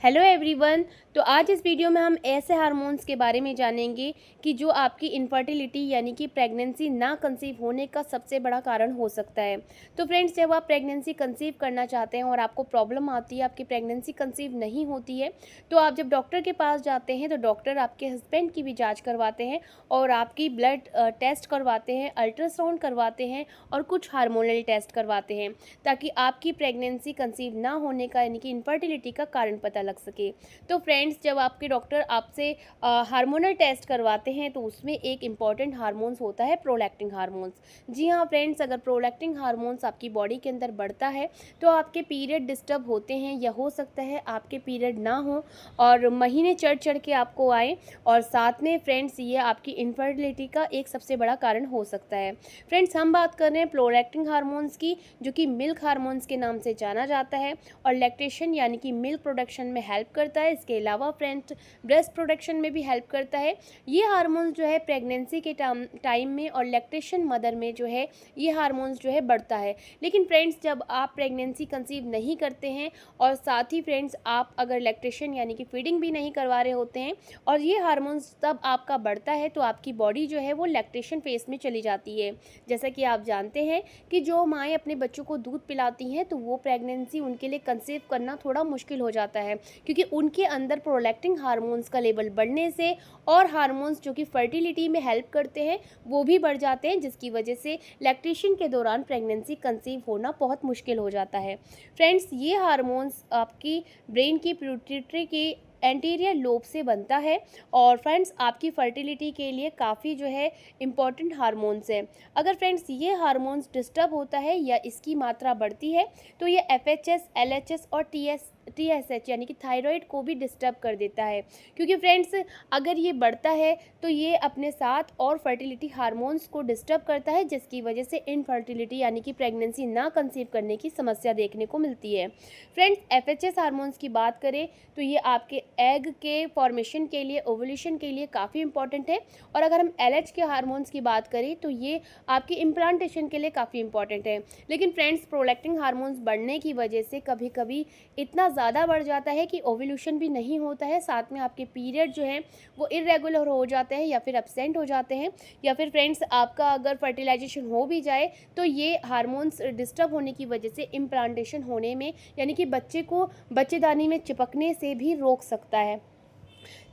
Hello everyone. तो आज इस वीडियो में हम ऐसे हार्मोन्स के बारे में जानेंगे कि जो आपकी इनफर्टिलिटी यानी कि प्रेगनेंसी ना कंसीव होने का सबसे बड़ा कारण हो सकता है। तो फ्रेंड्स, जब आप प्रेगनेंसी कंसीव करना चाहते हैं और आपको प्रॉब्लम आती है, आपकी प्रेगनेंसी कंसीव नहीं होती है, तो आप जब डॉक्टर के पास जाते हैं तो डॉक्टर आपके हस्बैंड की भी जाँच करवाते हैं और आपकी ब्लड टेस्ट करवाते हैं, अल्ट्रासाउंड करवाते हैं और कुछ हार्मोनल टेस्ट करवाते हैं, ताकि आपकी प्रेगनेंसी कंसीव ना होने का यानी कि इनफर्टिलिटी का कारण पता लग सके। तो फ्रेंड्स, जब आपके डॉक्टर आपसे हार्मोनल टेस्ट करवाते हैं तो उसमें एक इम्पॉर्टेंट हार्मोन्स होता है, प्रोलैक्टिन हार्मोन्स। जी हाँ फ्रेंड्स, अगर प्रोलैक्टिन हार्मोन्स आपकी बॉडी के अंदर बढ़ता है तो आपके पीरियड डिस्टर्ब होते हैं, या हो सकता है आपके पीरियड ना हो और महीने चढ़ चढ़ के आपको आए, और साथ में फ्रेंड्स ये आपकी इनफर्टिलिटी का एक सबसे बड़ा कारण हो सकता है। फ्रेंड्स, हम बात कर रहे हैं प्रोलैक्टिन हार्मोन्स की, जो कि मिल्क हार्मोन्स के नाम से जाना जाता है और लैक्टेशन यानी कि मिल्क प्रोडक्शन में हेल्प करता है। इसके अलावा फ्रेंड्स, ब्रेस्ट प्रोडक्शन में भी हेल्प करता है। ये हार्मोन्स जो है प्रेगनेंसी के टाइम में और लैक्टेशन मदर में जो है ये हार्मोन्स जो है बढ़ता है। लेकिन फ्रेंड्स, जब आप प्रेगनेंसी कंसीव नहीं करते हैं और साथ ही फ्रेंड्स आप अगर लैक्टेशन यानी कि फीडिंग भी नहीं करवा रहे होते हैं और ये हार्मोन्स तब आपका बढ़ता है, तो आपकी बॉडी जो है वो लैक्टेशन फेज में चली जाती है। जैसा कि आप जानते हैं कि जो माएँ अपने बच्चों को दूध पिलाती हैं तो वो प्रेगनेंसी उनके लिए कंसीव करना थोड़ा मुश्किल हो जाता है, क्योंकि उनके अंदर प्रोलैक्टिन हार्मोन्स का लेवल बढ़ने से और हार्मोन्स जो कि फर्टिलिटी में हेल्प करते हैं वो भी बढ़ जाते हैं, जिसकी वजह से लैक्टेशन के दौरान प्रेगनेंसी कंसीव होना बहुत मुश्किल हो जाता है। फ्रेंड्स, ये हार्मोन्स आपकी ब्रेन की पिट्यूटरी की एंटीरियर लोब से बनता है और फ्रेंड्स आपकी फर्टिलिटी के लिए काफ़ी जो है इम्पॉर्टेंट हार्मोन्स हैं। अगर फ्रेंड्स ये हार्मोन्स डिस्टर्ब होता है या इसकी मात्रा बढ़ती है तो ये एफएचएस, एलएचएस और टीएसएच यानी कि थायराइड को भी डिस्टर्ब कर देता है, क्योंकि फ्रेंड्स अगर ये बढ़ता है तो ये अपने साथ और फर्टिलिटी हार्मोन्स को डिस्टर्ब करता है, जिसकी वजह से इनफर्टिलिटी यानी कि प्रेगनेंसी ना कंसीव करने की समस्या देखने को मिलती है। फ्रेंड्स, एफएचएस हार्मोन्स की बात करें तो ये आपके एग के फॉर्मेशन के लिए, ओवुलेशन के लिए काफ़ी इंपॉर्टेंट है, और अगर हम एलएच के हार्मोन्स की बात करें तो ये आपकी इम्प्लांटेशन के लिए काफ़ी इंपॉर्टेंट है। लेकिन फ्रेंड्स, प्रोलैक्टिन हार्मोन्स बढ़ने की वजह से कभी कभी इतना ज़्यादा बढ़ जाता है कि ओवुलेशन भी नहीं होता है, साथ में आपके पीरियड जो हैं वो इरेगुलर हो जाते हैं या फिर एब्सेंट हो जाते हैं, या फिर फ्रेंड्स आपका अगर फर्टिलाइजेशन हो भी जाए तो ये हार्मोन्स डिस्टर्ब होने की वजह से इम्प्लांटेशन होने में यानी कि बच्चे को बच्चेदानी में चिपकने से भी रोक सकता है।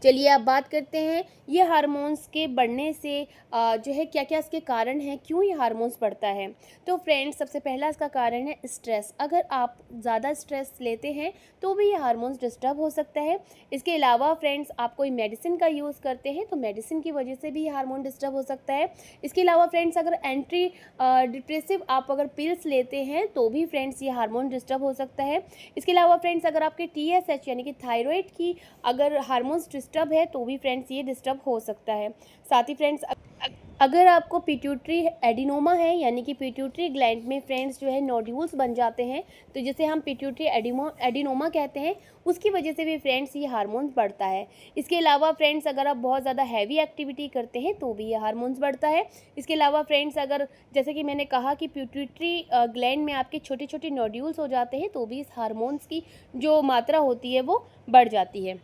चलिए अब बात करते हैं ये हार्मोन्स के बढ़ने से जो है क्या क्या इसके कारण हैं, क्यों ये हार्मोन्स बढ़ता है। तो फ्रेंड्स, सबसे पहला इसका कारण है स्ट्रेस। अगर आप ज़्यादा स्ट्रेस लेते हैं तो भी ये हार्मोन्स डिस्टर्ब हो सकता है। इसके अलावा फ्रेंड्स, आप कोई मेडिसिन का यूज़ करते हैं तो मेडिसिन की वजह से भी ये हार्मोन डिस्टर्ब हो सकता है। इसके अलावा फ्रेंड्स, अगर एंटी डिप्रेसिव आप अगर पिल्स लेते हैं तो भी फ्रेंड्स ये हार्मोन डिस्टर्ब हो सकता है। इसके अलावा फ्रेंड्स, अगर आपके टीएसएच यानी कि थायराइड की अगर हार्मोन्स डिस्टर्ब है तो भी फ्रेंड्स ये डिस्टर्ब हो सकता है। साथ ही फ्रेंड्स, अगर आपको पिट्यूटरी एडिनोमा है यानी कि पिट्यूटरी ग्लैंड में फ्रेंड्स जो है नोड्यूल्स बन जाते हैं, तो जिसे हम पिट्यूटरी एडिनोमा कहते हैं, उसकी वजह से भी फ्रेंड्स ये हार्मोन्स बढ़ता है। इसके अलावा फ्रेंड्स, अगर आप बहुत ज़्यादा हैवी एक्टिविटी करते हैं तो भी ये हार्मोन्स बढ़ता है। इसके अलावा फ्रेंड्स, अगर जैसे कि मैंने कहा कि पिट्यूटरी ग्लैंड में आपके छोटे छोटे नोड्यूल्स हो जाते हैं तो भी इस हार्मोन्स की जो मात्रा होती है वो बढ़ जाती है।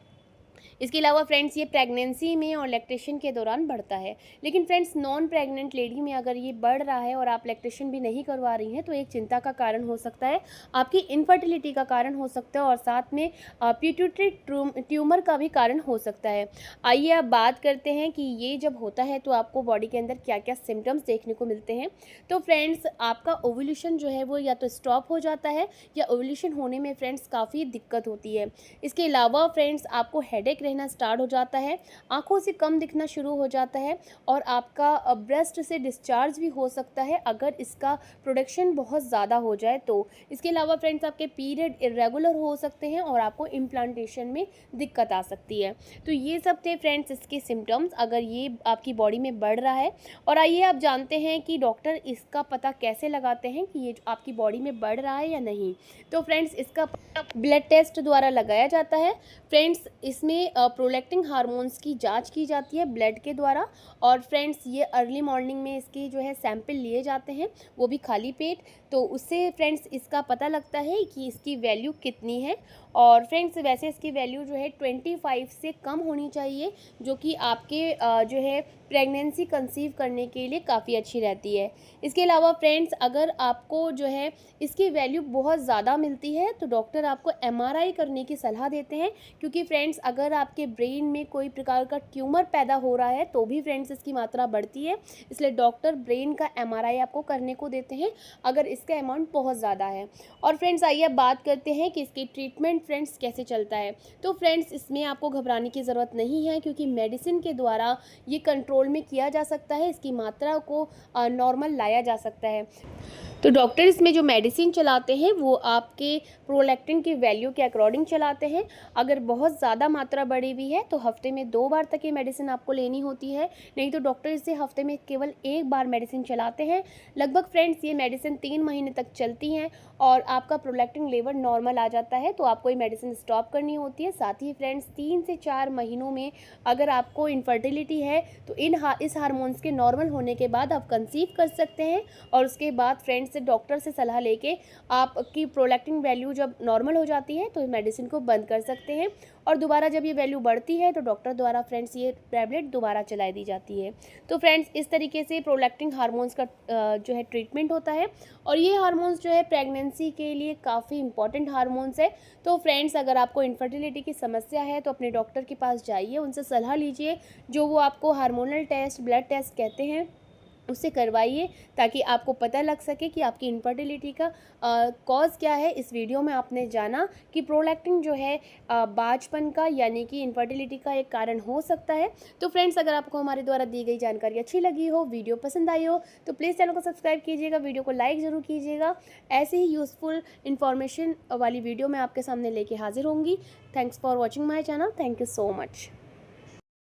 इसके अलावा फ्रेंड्स, ये प्रेगनेंसी में और लैक्टेशन के दौरान बढ़ता है। लेकिन फ्रेंड्स, नॉन प्रेग्नेंट लेडी में अगर ये बढ़ रहा है और आप लैक्टेशन भी नहीं करवा रही हैं तो एक चिंता का कारण हो सकता है, आपकी इनफर्टिलिटी का कारण हो सकता है और साथ में पिट्यूटरी ट्यूमर का भी कारण हो सकता है। आइए अब बात करते हैं कि ये जब होता है तो आपको बॉडी के अंदर क्या क्या सिम्टम्स देखने को मिलते हैं। तो फ्रेंड्स, आपका ओवुलेशन जो है वो या तो स्टॉप हो जाता है या ओवुलेशन होने में फ्रेंड्स काफ़ी दिक्कत होती है। इसके अलावा फ्रेंड्स, आपको हेडेक रहना स्टार्ट हो जाता है, आंखों से कम दिखना शुरू हो जाता है और आपका ब्रेस्ट से डिस्चार्ज भी हो सकता है अगर इसका प्रोडक्शन बहुत ज़्यादा हो जाए तो। इसके अलावा फ्रेंड्स, आपके पीरियड इरेगुलर हो सकते हैं और आपको इम्प्लांटेशन में दिक्कत आ सकती है। तो ये सब थे फ्रेंड्स इसके सिम्टम्स अगर ये आपकी बॉडी में बढ़ रहा है। और आइए आप जानते हैं कि डॉक्टर इसका पता कैसे लगाते हैं कि ये आपकी बॉडी में बढ़ रहा है या नहीं। तो फ्रेंड्स, इसका ब्लड टेस्ट द्वारा लगाया जाता है। फ्रेंड्स, इसमें प्रोलैक्टिन हार्मोन्स की जांच की जाती है ब्लड के द्वारा, और फ्रेंड्स ये अर्ली मॉर्निंग में इसकी जो है सैंपल लिए जाते हैं, वो भी खाली पेट। तो उससे फ्रेंड्स इसका पता लगता है कि इसकी वैल्यू कितनी है। और फ्रेंड्स वैसे इसकी वैल्यू जो है 25 से कम होनी चाहिए, जो कि आपके जो है प्रेगनेंसी कंसीव करने के लिए काफ़ी अच्छी रहती है। इसके अलावा फ्रेंड्स अगर आपको जो है इसकी वैल्यू बहुत ज़्यादा मिलती है तो डॉक्टर आपको एमआरआई करने की सलाह देते हैं, क्योंकि फ्रेंड्स अगर आपके ब्रेन में कोई प्रकार का ट्यूमर पैदा हो रहा है तो भी फ्रेंड्स इसकी मात्रा बढ़ती है, इसलिए डॉक्टर ब्रेन का एमआरआई आपको करने को देते हैं अगर इसका अमाउंट बहुत ज़्यादा है। और फ्रेंड्स आइए बात करते हैं कि इसकी ट्रीटमेंट फ्रेंड्स कैसे चलता है। तो फ्रेंड्स इसमें आपको घबराने की ज़रूरत नहीं है, क्योंकि मेडिसिन के द्वारा ये कंट्रोल में किया जा सकता है, इसकी मात्रा को नॉर्मल लाया जा सकता है। तो डॉक्टर इसमें जो मेडिसिन चलाते हैं वो आपके प्रोलैक्टिन की वैल्यू के अकॉर्डिंग चलाते हैं। अगर बहुत ज़्यादा मात्रा बढ़ी हुई है तो हफ्ते में 2 बार तक ये मेडिसिन आपको लेनी होती है, नहीं तो डॉक्टर इसे हफ्ते में केवल 1 बार मेडिसिन चलाते हैं। लगभग फ्रेंड्स ये मेडिसिन 3 महीने तक चलती हैं और आपका प्रोलैक्टिन लेवल नॉर्मल आ जाता है तो आपको ये मेडिसिन स्टॉप करनी होती है। साथ ही फ्रेंड्स 3 से 4 महीनों में अगर आपको इनफर्टिलिटी है तो इस हार्मोन्स के नॉर्मल होने के बाद आप कंसीव कर सकते हैं। और उसके बाद फ्रेंड्स से डॉक्टर से सलाह लेके आपकी प्रोलैक्टिन वैल्यू जब नॉर्मल हो जाती है तो मेडिसिन को बंद कर सकते हैं, और दोबारा जब ये वैल्यू बढ़ती है तो डॉक्टर द्वारा फ्रेंड्स ये टैबलेट दोबारा चलाई दी जाती है। तो फ्रेंड्स इस तरीके से प्रोलैक्टिन हार्मोन्स का जो है ट्रीटमेंट होता है, और ये हार्मोन्स जो है प्रेगनेंसी के लिए काफ़ी इंपॉर्टेंट हार्मोन्स है। तो फ्रेंड्स अगर आपको इनफर्टिलिटी की समस्या है तो अपने डॉक्टर के पास जाइए, उनसे सलाह लीजिए, जो वो आपको हार्मोनल टेस्ट, ब्लड टेस्ट कहते हैं उससे करवाइए, ताकि आपको पता लग सके कि आपकी इनफर्टिलिटी का कॉज़ क्या है। इस वीडियो में आपने जाना कि प्रोलैक्टिन जो है बाझपन का यानी कि इनफर्टिलिटी का एक कारण हो सकता है। तो फ्रेंड्स अगर आपको हमारे द्वारा दी गई जानकारी अच्छी लगी हो, वीडियो पसंद आई हो, तो प्लीज़ चैनल को सब्सक्राइब कीजिएगा, वीडियो को लाइक ज़रूर कीजिएगा। ऐसे ही यूज़फुल इन्फॉर्मेशन वाली वीडियो मैं आपके सामने लेके हाजिर होंगी। Thanks for watching my channel. Thank you so much.